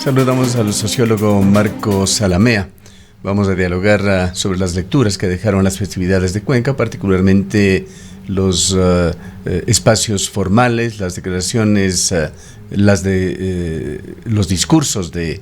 Saludamos al sociólogo Marco Zalamea. Vamos a dialogar sobre las lecturas que dejaron las festividades de Cuenca, particularmente los espacios formales, las declaraciones, los discursos de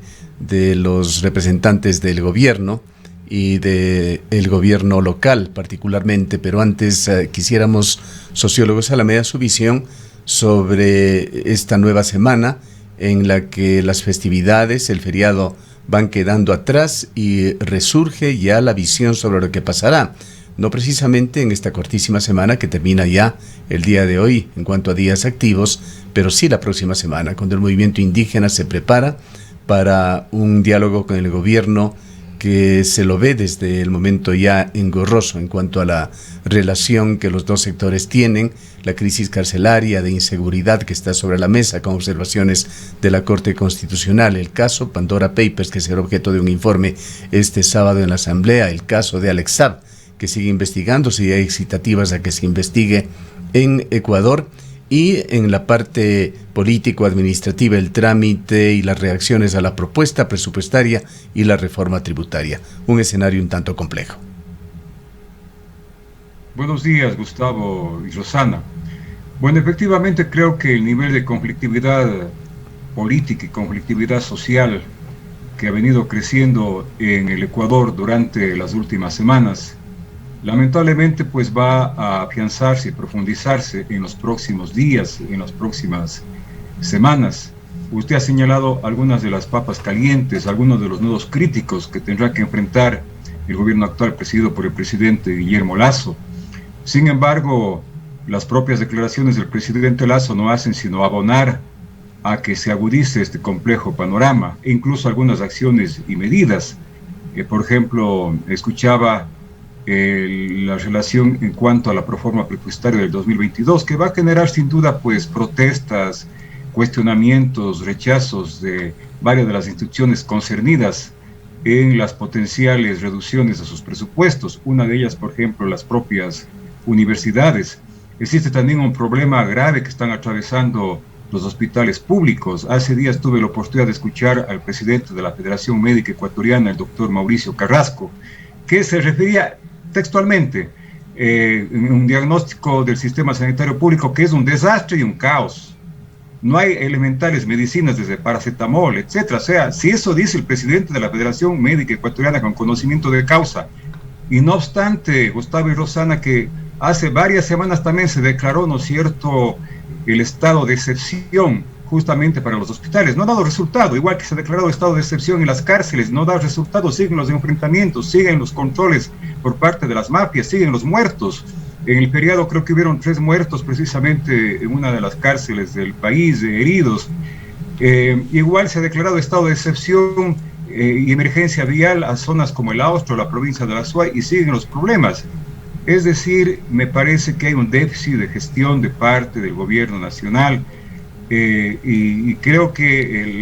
los representantes del gobierno y del gobierno local particularmente. Pero antes quisiéramos, sociólogo Zalamea, su visión sobre esta nueva semana en la que las festividades, el feriado, van quedando atrás y resurge ya la visión sobre lo que pasará, no precisamente en esta cortísima semana que termina ya el día de hoy en cuanto a días activos, pero sí la próxima semana, cuando el movimiento indígena se prepara para un diálogo con el gobierno que se lo ve desde el momento ya engorroso en cuanto a la relación que los dos sectores tienen, la crisis carcelaria de inseguridad que está sobre la mesa con observaciones de la Corte Constitucional, el caso Pandora Papers, que será objeto de un informe este sábado en la Asamblea, el caso de Alex Saab, que sigue investigándose y hay excitativas a que se investigue en Ecuador, y en la parte político-administrativa, el trámite y las reacciones a la propuesta presupuestaria y la reforma tributaria. Un escenario un tanto complejo. Buenos días, Gustavo y Rosana. Bueno, efectivamente creo que el nivel de conflictividad política y conflictividad social que ha venido creciendo en el Ecuador durante las últimas semanas, lamentablemente pues va a afianzarse y profundizarse en los próximos días, en las próximas semanas. Usted ha señalado algunas de las papas calientes, algunos de los nudos críticos que tendrá que enfrentar el gobierno actual presidido por el presidente Guillermo Lasso. Sin embargo, las propias declaraciones del presidente Lasso no hacen sino abonar a que se agudice este complejo panorama, e incluso algunas acciones y medidas. Por ejemplo, escuchaba la relación en cuanto a la proforma presupuestaria del 2022, que va a generar sin duda pues protestas, cuestionamientos, rechazos de varias de las instituciones concernidas en las potenciales reducciones de sus presupuestos, una de ellas, por ejemplo, las propias universidades. Existe también un problema grave que están atravesando los hospitales públicos. Hace días tuve la oportunidad de escuchar al presidente de la Federación Médica Ecuatoriana, el doctor Mauricio Carrasco, que se refería textualmente en un diagnóstico del sistema sanitario público que es un desastre y un caos. No hay elementales medicinas desde paracetamol, etcétera. O sea, si eso dice el presidente de la Federación Médica Ecuatoriana con conocimiento de causa, y no obstante, Gustavo y Rosana, que hace varias semanas también se declaró, ¿no es cierto?, el estado de excepción justamente para los hospitales, no ha dado resultado, igual que se ha declarado estado de excepción en las cárceles, no da resultado, siguen los enfrentamientos, siguen los controles por parte de las mafias, siguen los muertos. En el feriado creo que hubieron 3 muertos precisamente en una de las cárceles del país, heridos. Igual se ha declarado estado de excepción y emergencia vial a zonas como el Austro, la provincia de la Azuay, y siguen los problemas. Es decir, me parece que hay un déficit de gestión de parte del gobierno nacional. Y creo que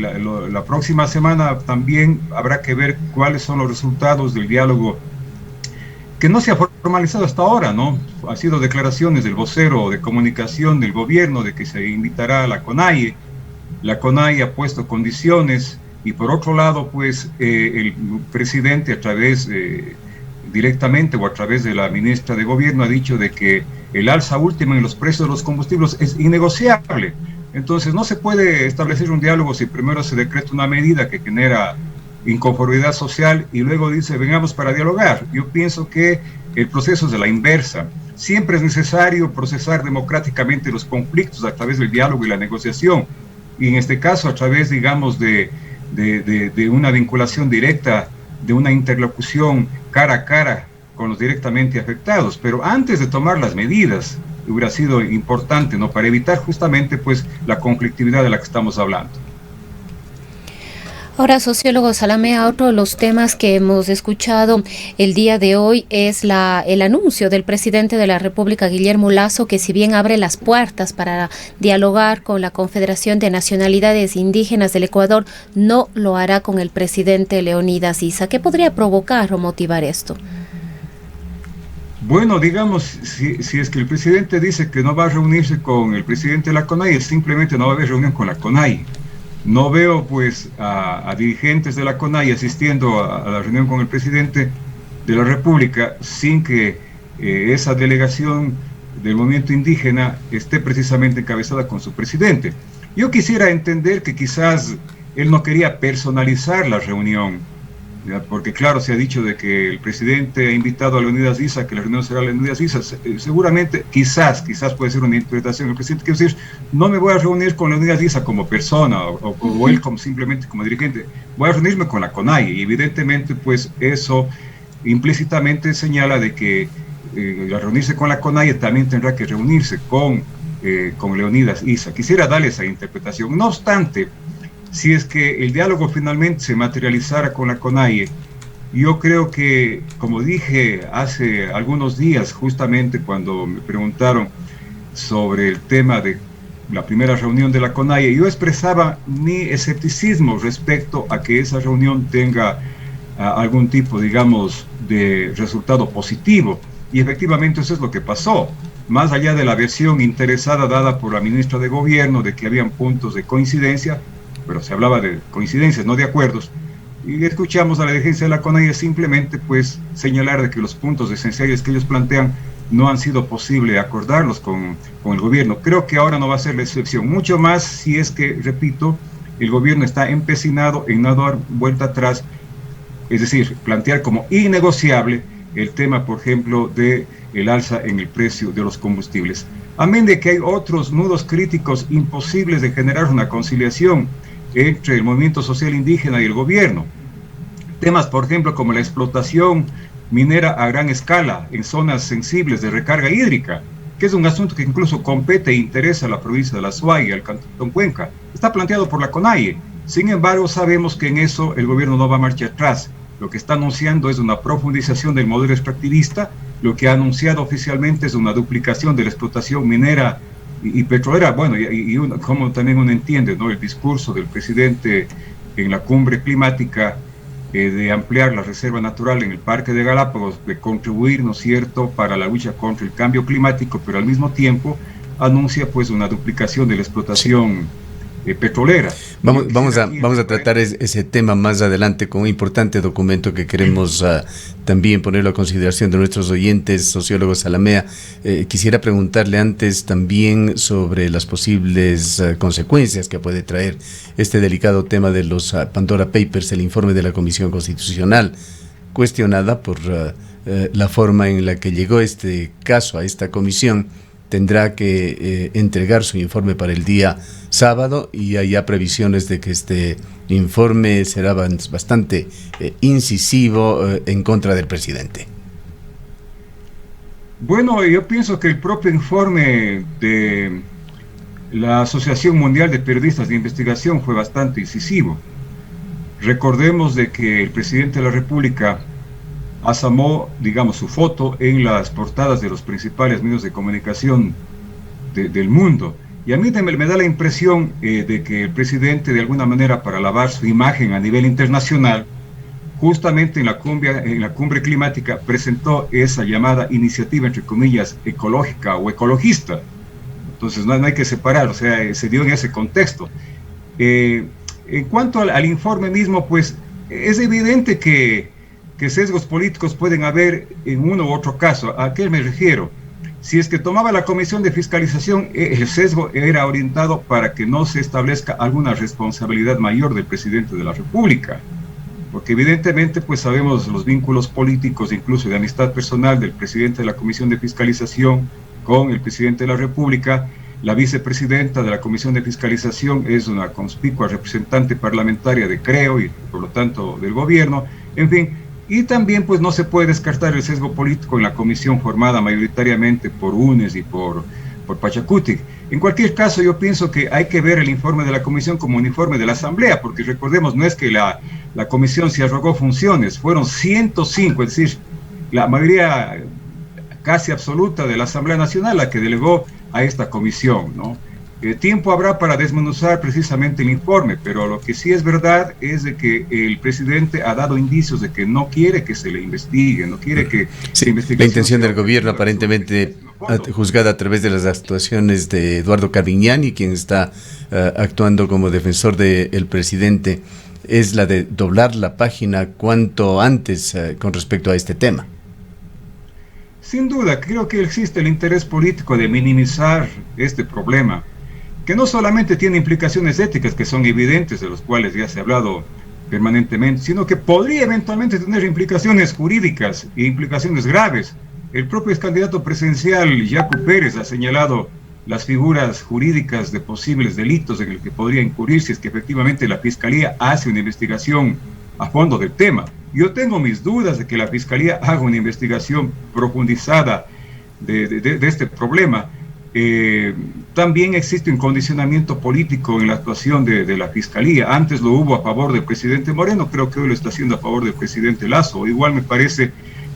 la próxima semana también habrá que ver cuáles son los resultados del diálogo que no se ha formalizado hasta ahora, ¿no? Ha sido declaraciones del vocero de comunicación del gobierno de que se invitará a la CONAIE. La CONAIE ha puesto condiciones y por otro lado, pues el presidente a través directamente o a través de la ministra de Gobierno ha dicho de que el alza última en los precios de los combustibles es innegociable. Entonces no se puede establecer un diálogo si primero se decreta una medida que genera inconformidad social y luego dice vengamos para dialogar. Yo pienso que el proceso es de la inversa. Siempre es necesario procesar democráticamente los conflictos a través del diálogo y la negociación, y en este caso a través, digamos, de una vinculación directa, de una interlocución cara a cara con los directamente afectados. Pero antes de tomar las medidas hubiera sido importante, ¿no?, para evitar justamente pues la conflictividad de la que estamos hablando. Ahora, sociólogo Zalamea, otro de los temas que hemos escuchado el día de hoy es el anuncio del presidente de la República, Guillermo Lasso, que si bien abre las puertas para dialogar con la Confederación de Nacionalidades Indígenas del Ecuador, no lo hará con el presidente Leonidas Issa. ¿Qué podría provocar o motivar esto? Bueno, digamos, si es que el presidente dice que no va a reunirse con el presidente de la CONAIE, simplemente no va a haber reunión con la CONAIE. No veo pues a dirigentes de la CONAIE asistiendo a la reunión con el presidente de la República sin que esa delegación del movimiento indígena esté precisamente encabezada con su presidente. Yo quisiera entender que quizás él no quería personalizar la reunión, ¿ya? Porque claro, se ha dicho de que el presidente ha invitado a Leonidas Issa, que la reunión será Leonidas Issa. Seguramente, quizás puede ser una interpretación. El presidente quiere decir, no me voy a reunir con Leonidas Issa como persona o él simplemente como dirigente, voy a reunirme con la CONAIE, y evidentemente pues eso implícitamente señala de que al reunirse con la CONAIE también tendrá que reunirse con Leonidas Issa. Quisiera darle esa interpretación. No obstante, si es que el diálogo finalmente se materializara con la CONAIE, yo creo que, como dije hace algunos días, justamente cuando me preguntaron sobre el tema de la primera reunión de la CONAIE, yo expresaba mi escepticismo respecto a que esa reunión tenga algún tipo, digamos, de resultado positivo. Y efectivamente eso es lo que pasó. Más allá de la versión interesada dada por la ministra de Gobierno de que habían puntos de coincidencia, pero se hablaba de coincidencias, no de acuerdos, y escuchamos a la dirigencia de la CONAIE simplemente pues señalar de que los puntos esenciales que ellos plantean no han sido posible acordarlos con el gobierno. Creo que ahora no va a ser la excepción, mucho más si es que, repito, el gobierno está empecinado en no dar vuelta atrás, es decir, plantear como innegociable el tema, por ejemplo, de el alza en el precio de los combustibles. Amén de que hay otros nudos críticos imposibles de generar una conciliación entre el movimiento social indígena y el gobierno. Temas, por ejemplo, como la explotación minera a gran escala en zonas sensibles de recarga hídrica, que es un asunto que incluso compete e interesa a la provincia de La Suay y al cantón Cuenca. Está planteado por la CONAIE. Sin embargo, sabemos que en eso el gobierno no va a marcha atrás. Lo que está anunciando es una profundización del modelo extractivista, lo que ha anunciado oficialmente es una duplicación de la explotación minera y petrolera. Bueno, como también uno entiende, ¿no?, el discurso del presidente en la cumbre climática de ampliar la reserva natural en el Parque de Galápagos, de contribuir, ¿no es cierto?, para la lucha contra el cambio climático, pero al mismo tiempo anuncia pues una duplicación de la explotación petrolera. Vamos a tratar ese tema más adelante con un importante documento que queremos también ponerlo a consideración de nuestros oyentes, sociólogos Zalamea. Quisiera preguntarle antes también sobre las posibles consecuencias que puede traer este delicado tema de los Pandora Papers, el informe de la Comisión Constitucional, cuestionada por la forma en la que llegó este caso a esta comisión. Tendrá que entregar su informe para el día sábado y hay ya previsiones de que este informe será bastante incisivo en contra del presidente. Bueno, yo pienso que el propio informe de la Asociación Mundial de Periodistas de Investigación fue bastante incisivo. Recordemos de que el presidente de la República asomó, digamos, su foto en las portadas de los principales medios de comunicación del mundo. Y a mí me da la impresión de que el presidente, de alguna manera, para lavar su imagen a nivel internacional, justamente en la cumbre climática, presentó esa llamada iniciativa, entre comillas, ecológica o ecologista. Entonces no hay que separar, o sea, se dio en ese contexto. En cuanto al informe mismo, pues es evidente que sesgos políticos pueden haber en uno u otro caso. ¿A qué me refiero? Si es que tomaba la Comisión de Fiscalización, el sesgo era orientado para que no se establezca alguna responsabilidad mayor del presidente de la República, porque evidentemente pues sabemos los vínculos políticos, incluso de amistad personal del presidente de la Comisión de Fiscalización con el presidente de la República. La vicepresidenta de la Comisión de Fiscalización es una conspicua representante parlamentaria de CREO y por lo tanto del gobierno, en fin. Y también pues no se puede descartar el sesgo político en la comisión formada mayoritariamente por UNES y por Pachacutic. En cualquier caso, yo pienso que hay que ver el informe de la comisión como un informe de la Asamblea, porque recordemos, no es que la comisión se arrogó funciones, fueron 105, es decir, la mayoría casi absoluta de la Asamblea Nacional la que delegó a esta comisión, ¿no? Tiempo habrá para desmenuzar precisamente el informe, pero lo que sí es verdad es de que el presidente ha dado indicios de que no quiere que se le investigue, no quiere que sí, la intención del gobierno aparentemente juzgada a través de las actuaciones de Eduardo Carvignani, quien está actuando como defensor del presidente, es la de doblar la página cuanto antes con respecto a este tema. Sin duda, creo que existe el interés político de minimizar este problema, que no solamente tiene implicaciones éticas que son evidentes, de los cuales ya se ha hablado permanentemente, sino que podría eventualmente tener implicaciones jurídicas e implicaciones graves. El propio ex candidato presidencial, Yacu Pérez, ha señalado las figuras jurídicas de posibles delitos en el que podría incurrir si es que efectivamente la Fiscalía hace una investigación a fondo del tema. Yo tengo mis dudas de que la Fiscalía haga una investigación profundizada de este problema. También existe un condicionamiento político en la actuación de la Fiscalía. Antes lo hubo a favor del presidente Moreno, creo que hoy lo está haciendo a favor del presidente Lasso. Igual me parece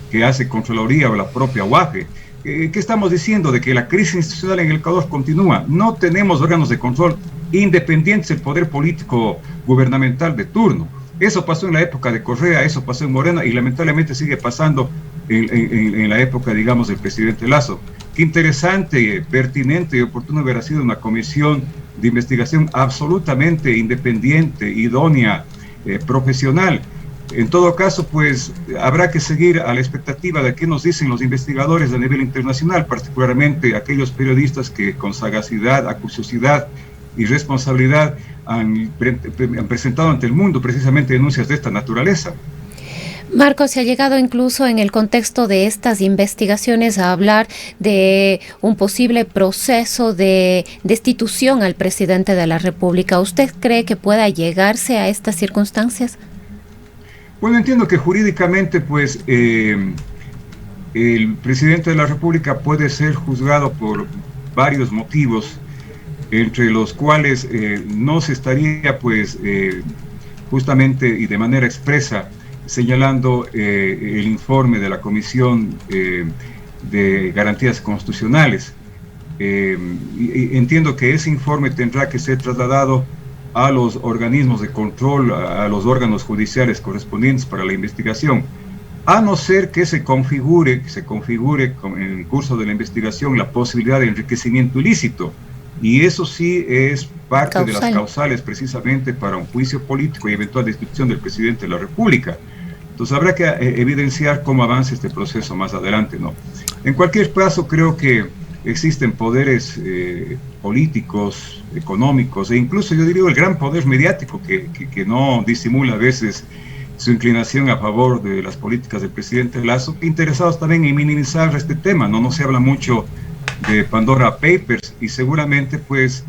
que hace Contraloría o la propia UAFE. ¿Qué estamos diciendo? De que la crisis institucional en el Ecuador continúa. No tenemos órganos de control independientes del poder político gubernamental de turno. Eso pasó en la época de Correa, eso pasó en Morena y lamentablemente sigue pasando en la época, digamos, del presidente Lasso. Qué interesante, pertinente y oportuno hubiera sido una comisión de investigación absolutamente independiente, idónea, profesional. En todo caso, pues habrá que seguir a la expectativa de qué nos dicen los investigadores a nivel internacional, particularmente aquellos periodistas que con sagacidad, acuciosidad y responsabilidad han presentado ante el mundo precisamente denuncias de esta naturaleza. Marcos, se ha llegado incluso en el contexto de estas investigaciones a hablar de un posible proceso de destitución al presidente de la República. ¿Usted cree que pueda llegarse a estas circunstancias? Bueno, entiendo que jurídicamente, pues, el presidente de la República puede ser juzgado por varios motivos, entre los cuales no se estaría, pues, justamente y de manera expresa señalando el informe de la Comisión de Garantías Constitucionales. Entiendo que ese informe tendrá que ser trasladado a los organismos de control, a los órganos judiciales correspondientes para la investigación, a no ser que se configure en el curso de la investigación la posibilidad de enriquecimiento ilícito, y eso sí es parte de las causales precisamente para un juicio político y eventual destitución del presidente de la República. Entonces habrá que evidenciar cómo avanza este proceso más adelante, ¿no? En cualquier caso, creo que existen poderes políticos, económicos e incluso yo diría el gran poder mediático que no disimula a veces su inclinación a favor de las políticas del presidente Lasso, interesados también en minimizar este tema, ¿no? No se habla mucho de Pandora Papers y seguramente pues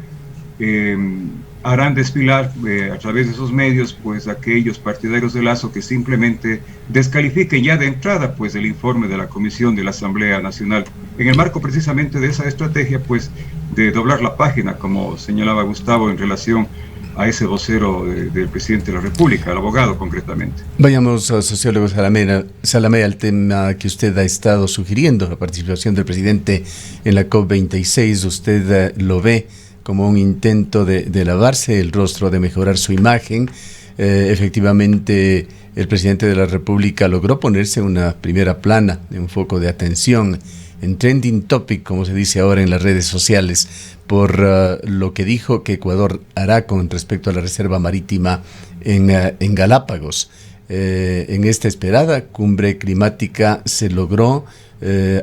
harán desfilar a través de esos medios pues aquellos partidarios de Lasso que simplemente descalifiquen ya de entrada pues el informe de la Comisión de la Asamblea Nacional en el marco precisamente de esa estrategia pues de doblar la página, como señalaba Gustavo en relación a ese vocero del presidente de la República, al abogado concretamente. Vayamos, sociólogo Salamé, al tema que usted ha estado sugiriendo, la participación del presidente en la COP26. ¿Usted lo ve como un intento de lavarse el rostro, de mejorar su imagen? Efectivamente, el presidente de la República logró ponerse en una primera plana, en un foco de atención, en trending topic, como se dice ahora en las redes sociales, por lo que dijo que Ecuador hará con respecto a la reserva marítima en Galápagos. En esta esperada cumbre climática se logró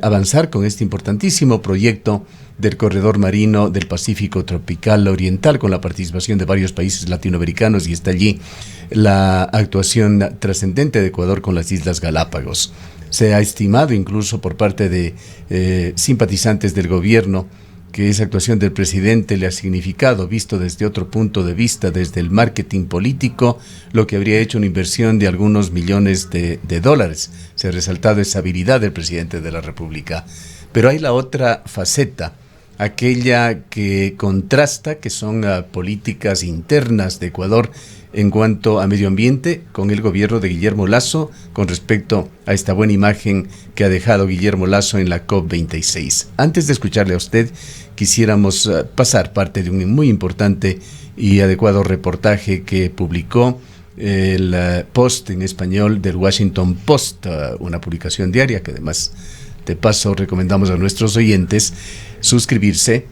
avanzar con este importantísimo proyecto del corredor marino del Pacífico Tropical Oriental, con la participación de varios países latinoamericanos, y está allí la actuación trascendente de Ecuador con las Islas Galápagos. Se ha estimado incluso por parte de simpatizantes del gobierno que esa actuación del presidente le ha significado, visto desde otro punto de vista, desde el marketing político, lo que habría hecho una inversión de algunos millones de dólares. Se ha resaltado esa habilidad del presidente de la República. Pero hay la otra faceta, aquella que contrasta, que son políticas internas de Ecuador en cuanto a medio ambiente con el gobierno de Guillermo Lasso, con respecto a esta buena imagen que ha dejado Guillermo Lasso en la COP26. Antes de escucharle a usted, quisiéramos pasar parte de un muy importante y adecuado reportaje que publicó el Post en español del Washington Post, una publicación diaria que además de paso recomendamos a nuestros oyentes suscribirse,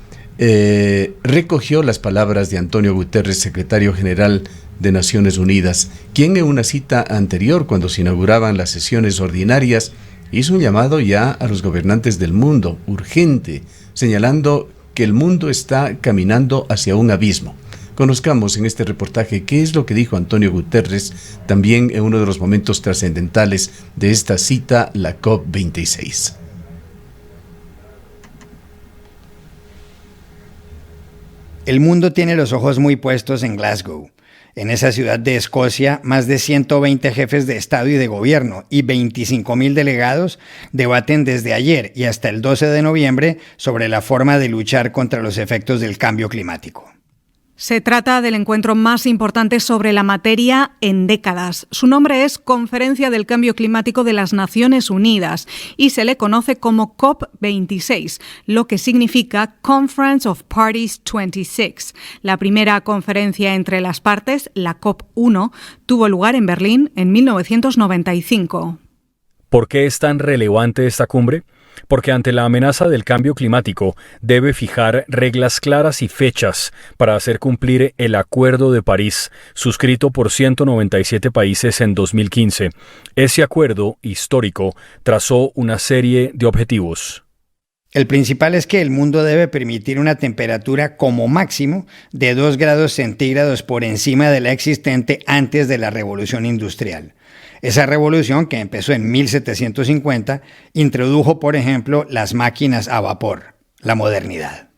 recogió las palabras de Antonio Guterres, secretario general de Naciones Unidas, quien en una cita anterior, cuando se inauguraban las sesiones ordinarias, hizo un llamado ya a los gobernantes del mundo, urgente, señalando que el mundo está caminando hacia un abismo. Conozcamos en este reportaje qué es lo que dijo Antonio Guterres, también en uno de los momentos trascendentales de esta cita, la COP26. El mundo tiene los ojos muy puestos en Glasgow. En esa ciudad de Escocia, más de 120 jefes de Estado y de Gobierno y 25.000 delegados debaten desde ayer y hasta el 12 de noviembre sobre la forma de luchar contra los efectos del cambio climático. Se trata del encuentro más importante sobre la materia en décadas. Su nombre es Conferencia del Cambio Climático de las Naciones Unidas y se le conoce como COP26, lo que significa Conference of Parties 26. La primera conferencia entre las partes, la COP1, tuvo lugar en Berlín en 1995. ¿Por qué es tan relevante esta cumbre? Porque ante la amenaza del cambio climático debe fijar reglas claras y fechas para hacer cumplir el Acuerdo de París, suscrito por 197 países en 2015. Ese acuerdo histórico trazó una serie de objetivos. El principal es que el mundo debe permitir una temperatura como máximo de 2 grados centígrados por encima de la existente antes de la Revolución Industrial. Esa revolución, que empezó en 1750, introdujo, por ejemplo, las máquinas a vapor, la modernidad.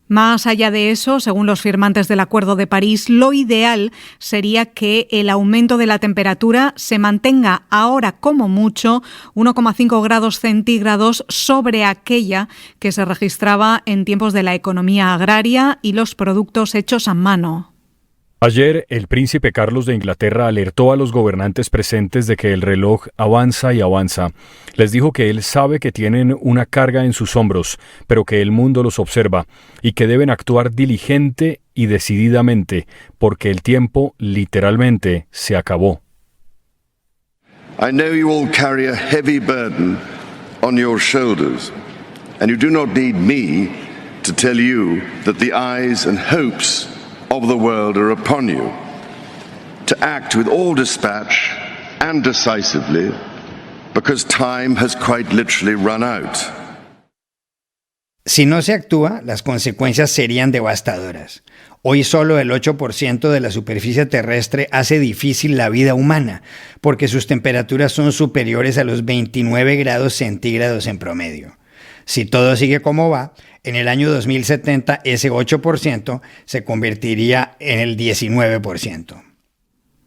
Más allá de eso, según los firmantes del Acuerdo de París, lo ideal sería que el aumento de la temperatura se mantenga ahora como mucho 1,5 grados centígrados sobre aquella que se registraba en tiempos de la economía agraria y los productos hechos a mano. Ayer, el príncipe Carlos de Inglaterra alertó a los gobernantes presentes de que el reloj avanza y avanza. Les dijo que él sabe que tienen una carga en sus hombros, pero que el mundo los observa y que deben actuar diligente y decididamente, porque el tiempo literalmente se acabó. I know you all carry a heavy burden on your shoulders, and you do not need me to tell you that the eyes and hopes of the world are upon you, to act with all dispatch and decisively, because time has quite literally run out. Si no se actúa, las consecuencias serían devastadoras. Hoy solo el 8% de la superficie terrestre hace difícil la vida humana, porque sus temperaturas son superiores a los 29 grados centígrados en promedio. Si todo sigue como va, en el año 2070 ese 8% se convertiría en el 19%.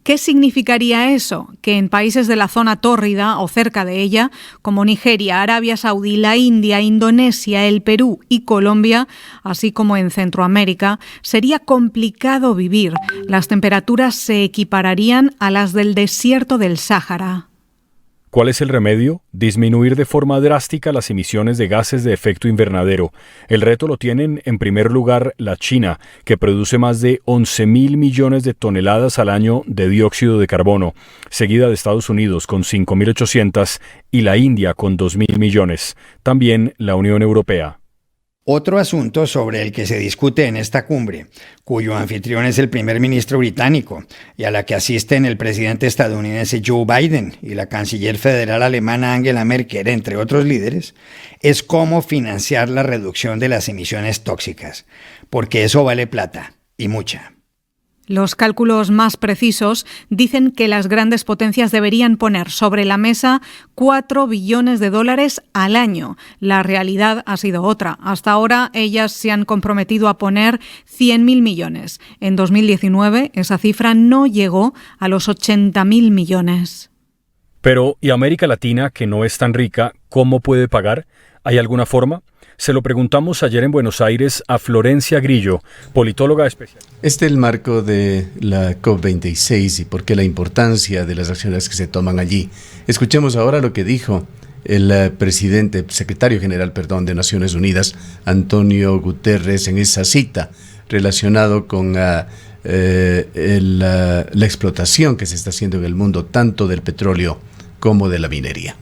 ¿Qué significaría eso? Que en países de la zona tórrida o cerca de ella, como Nigeria, Arabia Saudí, la India, Indonesia, el Perú y Colombia, así como en Centroamérica, sería complicado vivir. Las temperaturas se equipararían a las del desierto del Sáhara. ¿Cuál es el remedio? Disminuir de forma drástica las emisiones de gases de efecto invernadero. El reto lo tienen en primer lugar la China, que produce más de 11.000 millones de toneladas al año de dióxido de carbono, seguida de Estados Unidos con 5.800 y la India con 2.000 millones. También la Unión Europea. Otro asunto sobre el que se discute en esta cumbre, cuyo anfitrión es el primer ministro británico y a la que asisten el presidente estadounidense Joe Biden y la canciller federal alemana Angela Merkel, entre otros líderes, es cómo financiar la reducción de las emisiones tóxicas, porque eso vale plata, y mucha. Los cálculos más precisos dicen que las grandes potencias deberían poner sobre la mesa $4 billones al año. La realidad ha sido otra. Hasta ahora ellas se han comprometido a poner 100.000 millones. En 2019 esa cifra no llegó a los 80.000 millones. Pero, ¿y América Latina, que no es tan rica, cómo puede pagar? ¿Hay alguna forma? Se lo preguntamos ayer en Buenos Aires a Florencia Grillo, politóloga especial. Este es el marco de la COP26 y por qué la importancia de las acciones que se toman allí. Escuchemos ahora lo que dijo el secretario general de Naciones Unidas, Antonio Guterres, en esa cita relacionado con la explotación que se está haciendo en el mundo, tanto del petróleo como de la minería.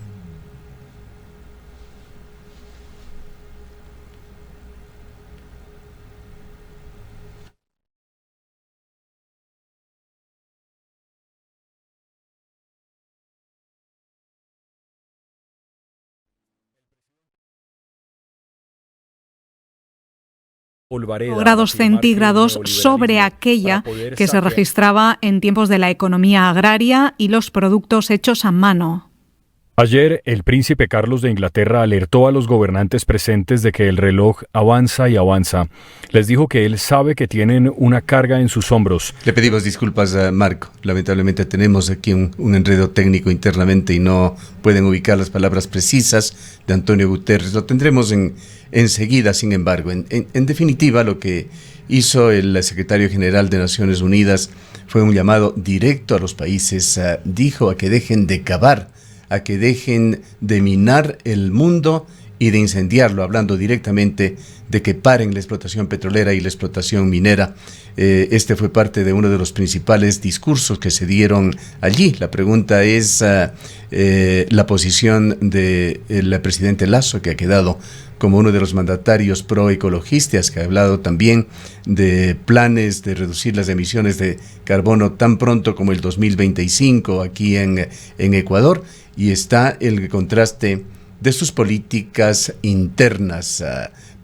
grados centígrados sobre aquella que se registraba en tiempos de la economía agraria y los productos hechos a mano. Ayer, el príncipe Carlos de Inglaterra alertó a los gobernantes presentes de que el reloj avanza y avanza. Les dijo que él sabe que tienen una carga en sus hombros. Le pedimos disculpas a Marco. Lamentablemente tenemos aquí un enredo técnico internamente y no pueden ubicar las palabras precisas de Antonio Guterres. Lo tendremos enseguida, sin embargo. En definitiva, lo que hizo el secretario general de Naciones Unidas fue un llamado directo a los países. Dijo a que dejen de cavar, a que dejen de minar el mundo y de incendiarlo, hablando directamente de que paren la explotación petrolera y la explotación minera. Este fue parte de uno de los principales discursos que se dieron allí. La pregunta es la posición del presidente Lasso, que ha quedado como uno de los mandatarios proecologistas, que ha hablado también de planes de reducir las emisiones de carbono tan pronto como el 2025 aquí en Ecuador, y está el contraste de sus políticas internas,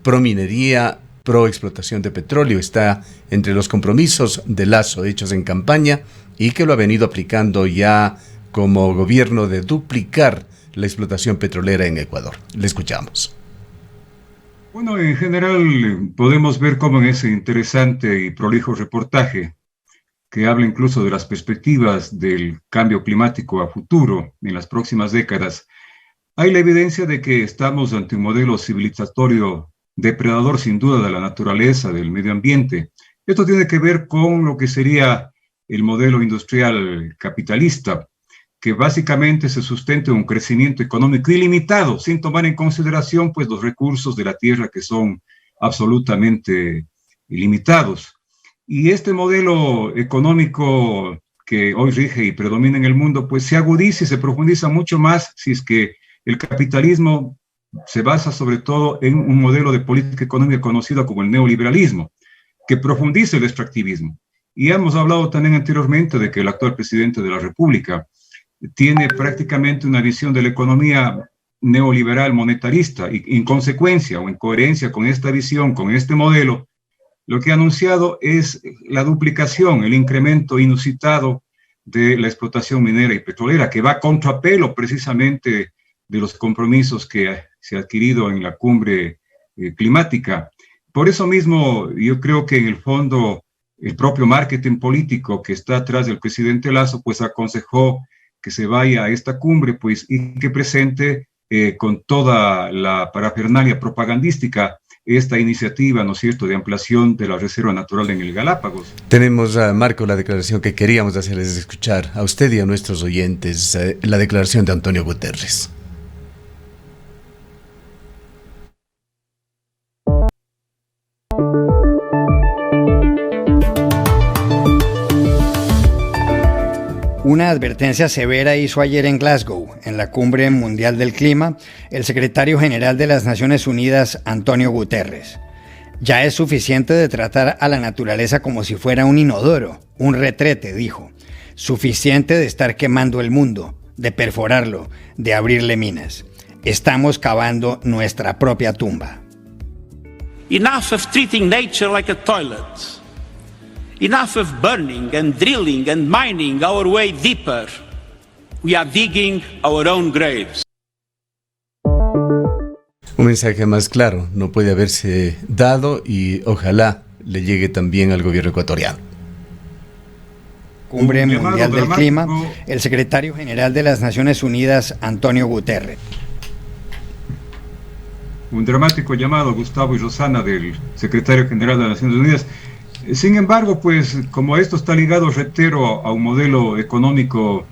pro minería, pro explotación de petróleo. Está entre los compromisos de Lasso hechos en campaña y que lo ha venido aplicando ya como gobierno, de duplicar la explotación petrolera en Ecuador. Le escuchamos. Bueno, en general podemos ver cómo en ese interesante y prolijo reportaje, que habla incluso de las perspectivas del cambio climático a futuro en las próximas décadas, hay la evidencia de que estamos ante un modelo civilizatorio depredador sin duda de la naturaleza, del medio ambiente. Esto tiene que ver con lo que sería el modelo industrial capitalista, que básicamente se sustenta en un crecimiento económico ilimitado, sin tomar en consideración pues los recursos de la tierra, que son absolutamente ilimitados. Y este modelo económico que hoy rige y predomina en el mundo, pues se agudiza y se profundiza mucho más si es que el capitalismo se basa sobre todo en un modelo de política económica conocido como el neoliberalismo, que profundiza el extractivismo. Y hemos hablado también anteriormente de que el actual presidente de la República tiene prácticamente una visión de la economía neoliberal monetarista, y en consecuencia o en coherencia con esta visión, con este modelo, lo que ha anunciado es la duplicación, el incremento inusitado de la explotación minera y petrolera, que va a contrapelo precisamente de los compromisos que se ha adquirido en la cumbre climática. Por eso mismo, yo creo que en el fondo el propio marketing político que está atrás del presidente Lasso, pues aconsejó que se vaya a esta cumbre, pues, y que presente con toda la parafernalia propagandística esta iniciativa, ¿no es cierto?, de ampliación de la reserva natural en el Galápagos. Tenemos, Marco, la declaración que queríamos hacerles escuchar a usted y a nuestros oyentes, la declaración de Antonio Guterres. Una advertencia severa hizo ayer en Glasgow, en la Cumbre Mundial del Clima, el secretario general de las Naciones Unidas, Antonio Guterres. Ya es suficiente de tratar a la naturaleza como si fuera un inodoro, un retrete, dijo. Suficiente de estar quemando el mundo, de perforarlo, de abrirle minas. Estamos cavando nuestra propia tumba. Enough of treating nature like a toilet. Enough of burning and drilling and mining our way deeper. We are digging our own graves. Un mensaje más claro no puede haberse dado y ojalá le llegue también al gobierno ecuatoriano. Cumbre Mundial del Clima, el secretario general de las Naciones Unidas, Antonio Guterres. Un dramático llamado, Gustavo y Rosana, del secretario general de las Naciones Unidas. Sin embargo, pues como esto está ligado, reitero, a un modelo económico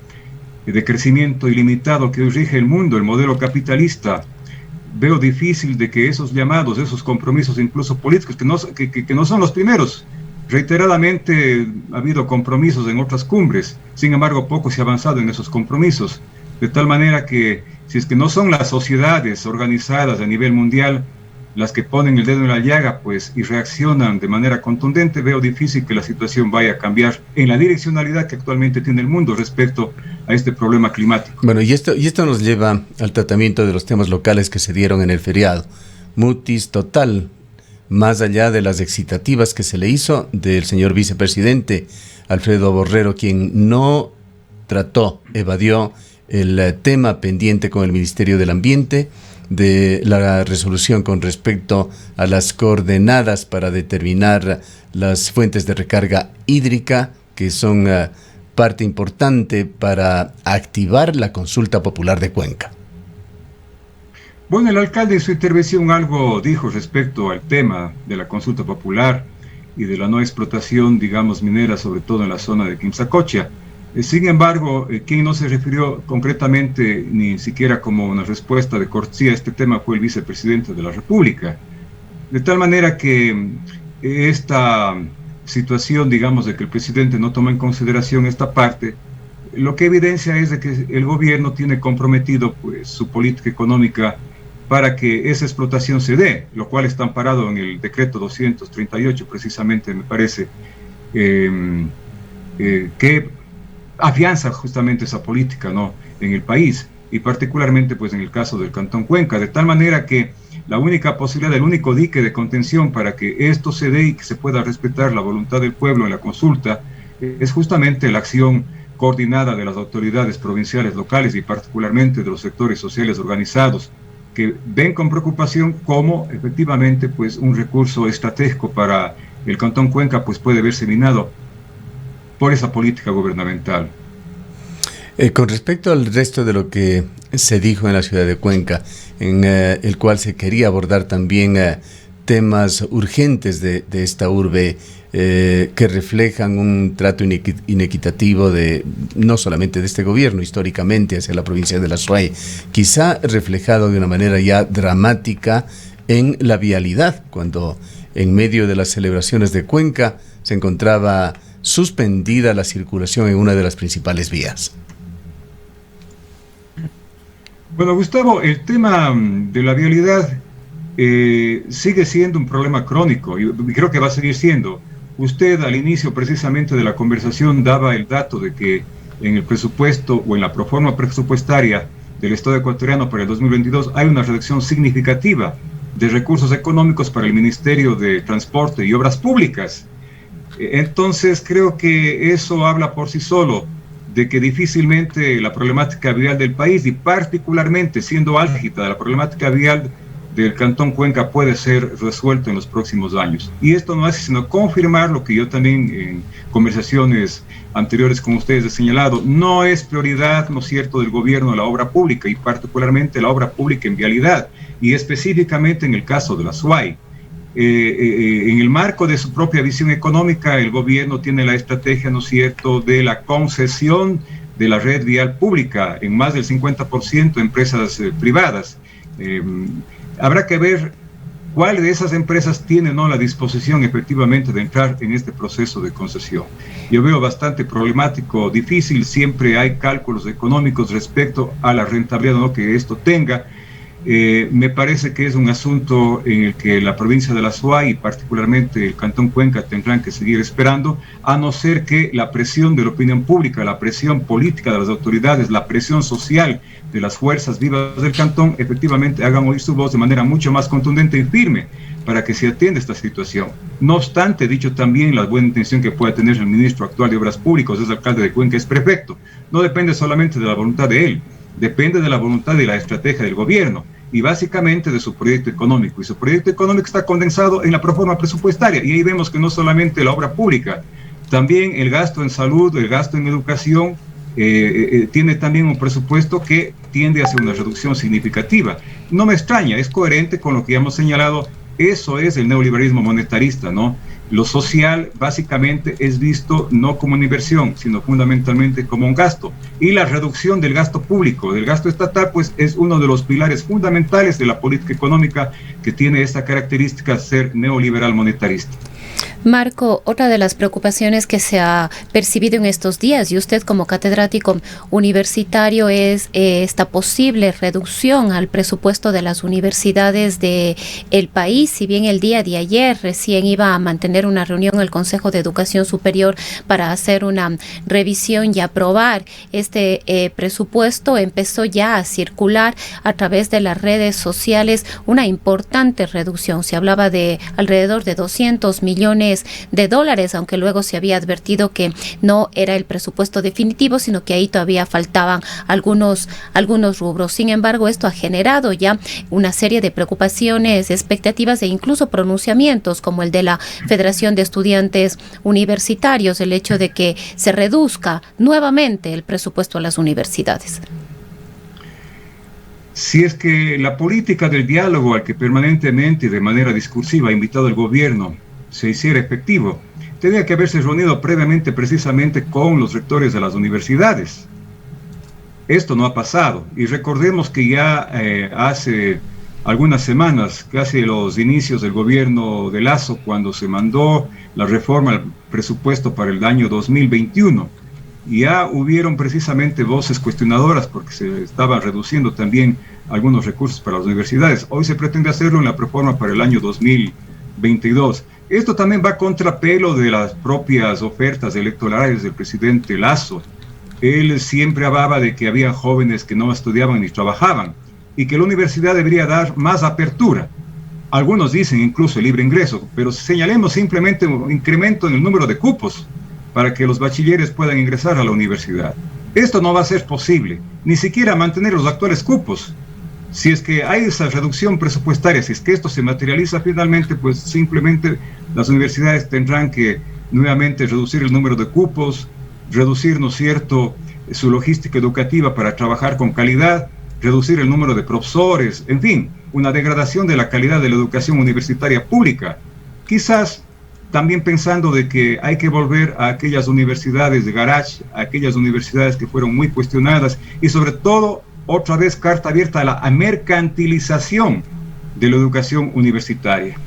de crecimiento ilimitado que hoy rige el mundo, el modelo capitalista, veo difícil de que esos llamados, esos compromisos incluso políticos, que no son los primeros. Reiteradamente ha habido compromisos en otras cumbres, sin embargo poco se ha avanzado en esos compromisos, de tal manera que si es que no son las sociedades organizadas a nivel mundial las que ponen el dedo en la llaga, pues, y reaccionan de manera contundente, veo difícil que la situación vaya a cambiar en la direccionalidad que actualmente tiene el mundo respecto a este problema climático. Bueno, y esto nos lleva al tratamiento de los temas locales que se dieron en el feriado. Mutis total, más allá de las excitativas que se le hizo del señor vicepresidente Alfredo Borrero, quien no trató, evadió el tema pendiente con el Ministerio del Ambiente de la resolución con respecto a las coordenadas para determinar las fuentes de recarga hídrica, que son parte importante para activar la consulta popular de Cuenca. Bueno, el alcalde en su intervención algo dijo respecto al tema de la consulta popular y de la no explotación, digamos, minera, sobre todo en la zona de Quimsacocha. Sin embargo, quien no se refirió concretamente ni siquiera como una respuesta de cortesía a este tema fue el vicepresidente de la República. De tal manera que esta situación, digamos, de que el presidente no toma en consideración esta parte, lo que evidencia es de que el gobierno tiene comprometido pues su política económica para que esa explotación se dé, lo cual está amparado en el decreto 238, precisamente, me parece, que afianza justamente esa política, ¿no?, en el país, y particularmente pues en el caso del Cantón Cuenca, de tal manera que la única posibilidad, el único dique de contención para que esto se dé y que se pueda respetar la voluntad del pueblo en la consulta es justamente la acción coordinada de las autoridades provinciales, locales y particularmente de los sectores sociales organizados, que ven con preocupación cómo efectivamente pues un recurso estratégico para el Cantón Cuenca pues puede verse minado por esa política gubernamental. Con respecto al resto de lo que se dijo en la ciudad de Cuenca, en el cual se quería abordar también temas urgentes de esta urbe que reflejan un trato inequitativo no solamente de este gobierno históricamente hacia la provincia de la Azuay, quizá reflejado de una manera ya dramática en la vialidad, cuando en medio de las celebraciones de Cuenca se encontraba suspendida la circulación en una de las principales vías. Bueno, Gustavo, el tema de la vialidad sigue siendo un problema crónico y creo que va a seguir siendo. Usted al inicio precisamente de la conversación daba el dato de que en el presupuesto o en la proforma presupuestaria del Estado ecuatoriano para el 2022 hay una reducción significativa de recursos económicos para el Ministerio de Transporte y Obras Públicas. Entonces creo que eso habla por sí solo de que difícilmente la problemática vial del país, y particularmente siendo álgida la problemática vial del Cantón Cuenca, puede ser resuelto en los próximos años. Y esto no hace sino confirmar lo que yo también en conversaciones anteriores con ustedes he señalado: no es prioridad, ¿no es cierto?, del gobierno la obra pública, y particularmente la obra pública en vialidad, y específicamente en el caso de la Azuay. En el marco de su propia visión económica, el gobierno tiene la estrategia, ¿no es cierto?, de la concesión de la red vial pública en más del 50% empresas privadas. Habrá que ver cuál de esas empresas tiene no la disposición efectivamente de entrar en este proceso de concesión. Yo veo bastante problemático, difícil, siempre hay cálculos económicos respecto a la rentabilidad, ¿no?, que esto tenga. Me parece que es un asunto en el que la provincia de la Azuay y particularmente el Cantón Cuenca tendrán que seguir esperando, a no ser que la presión de la opinión pública, la presión política de las autoridades, la presión social de las fuerzas vivas del cantón efectivamente hagan oír su voz de manera mucho más contundente y firme para que se atienda esta situación. No obstante, dicho también, la buena intención que pueda tener el ministro actual de Obras Públicas, es alcalde de Cuenca, es prefecto. No depende solamente de la voluntad de él, depende de la voluntad y la estrategia del gobierno, y básicamente de su proyecto económico. Y su proyecto económico está condensado en la proforma presupuestaria, y ahí vemos que no solamente la obra pública, también el gasto en salud, el gasto en educación, tiene también un presupuesto que tiende hacia una reducción significativa. No me extraña, es coherente con lo que ya hemos señalado. Eso es el neoliberalismo monetarista, ¿no? Lo social básicamente es visto no como una inversión, sino fundamentalmente como un gasto. Y la reducción del gasto público, del gasto estatal, pues es uno de los pilares fundamentales de la política económica que tiene esta característica, ser neoliberal monetarista. Marco, otra de las preocupaciones que se ha percibido en estos días, y usted como catedrático universitario, es esta posible reducción al presupuesto de las universidades del país. Si bien el día de ayer recién iba a mantener una reunión el Consejo de Educación Superior para hacer una revisión y aprobar este presupuesto, empezó ya a circular a través de las redes sociales una importante reducción. Se hablaba de alrededor de $200 millones, aunque luego se había advertido que no era el presupuesto definitivo, sino que ahí todavía faltaban algunos rubros. Sin embargo, esto ha generado ya una serie de preocupaciones, expectativas e incluso pronunciamientos, como el de la Federación de Estudiantes Universitarios, el hecho de que se reduzca nuevamente el presupuesto a las universidades. Si es que la política del diálogo al que permanentemente y de manera discursiva ha invitado el gobierno se hiciera efectivo, tendría que haberse reunido previamente precisamente con los rectores de las universidades. Esto no ha pasado, y recordemos que ya hace algunas semanas, casi los inicios del gobierno de Lasso, cuando se mandó la reforma al presupuesto para el año 2021, ya hubieron precisamente voces cuestionadoras porque se estaban reduciendo también algunos recursos para las universidades. Hoy se pretende hacerlo en la reforma para el año 2022. Esto también va a contrapelo de las propias ofertas electorales del presidente Lasso. Él siempre hablaba de que había jóvenes que no estudiaban ni trabajaban y que la universidad debería dar más apertura. Algunos dicen incluso el libre ingreso, pero señalemos simplemente un incremento en el número de cupos para que los bachilleres puedan ingresar a la universidad. Esto no va a ser posible, ni siquiera mantener los actuales cupos. Si es que hay esa reducción presupuestaria, si es que esto se materializa finalmente, pues simplemente las universidades tendrán que nuevamente reducir el número de cupos, reducir, ¿no es cierto?, su logística educativa para trabajar con calidad, reducir el número de profesores, en fin, una degradación de la calidad de la educación universitaria pública. Quizás también pensando de que hay que volver a aquellas universidades de garage, a aquellas universidades que fueron muy cuestionadas, y sobre todo, otra vez carta abierta a la mercantilización de la educación universitaria.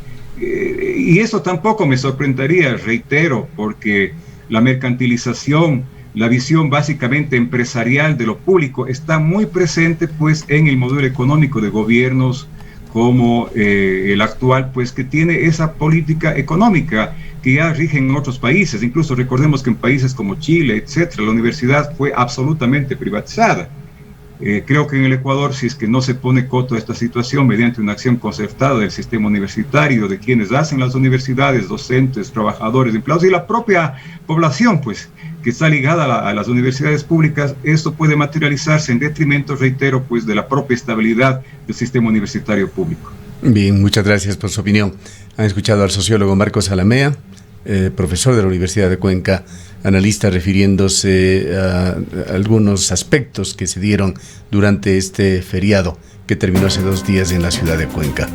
Y eso tampoco me sorprendería, reitero, porque la mercantilización, la visión básicamente empresarial de lo público está muy presente pues en el modelo económico de gobiernos como el actual, pues que tiene esa política económica que ya rige en otros países. Incluso recordemos que en países como Chile, etcétera, la universidad fue absolutamente privatizada. Creo que en el Ecuador, si es que no se pone coto a esta situación mediante una acción concertada del sistema universitario, de quienes hacen las universidades, docentes, trabajadores, empleados y la propia población, pues, que está ligada a las universidades públicas, esto puede materializarse en detrimento, reitero, pues, de la propia estabilidad del sistema universitario público. Bien, muchas gracias por su opinión. Han escuchado al sociólogo Marcos Alamea, profesor de la Universidad de Cuenca, analista refiriéndose a algunos aspectos que se dieron durante este feriado que terminó hace 2 días en la ciudad de Cuenca.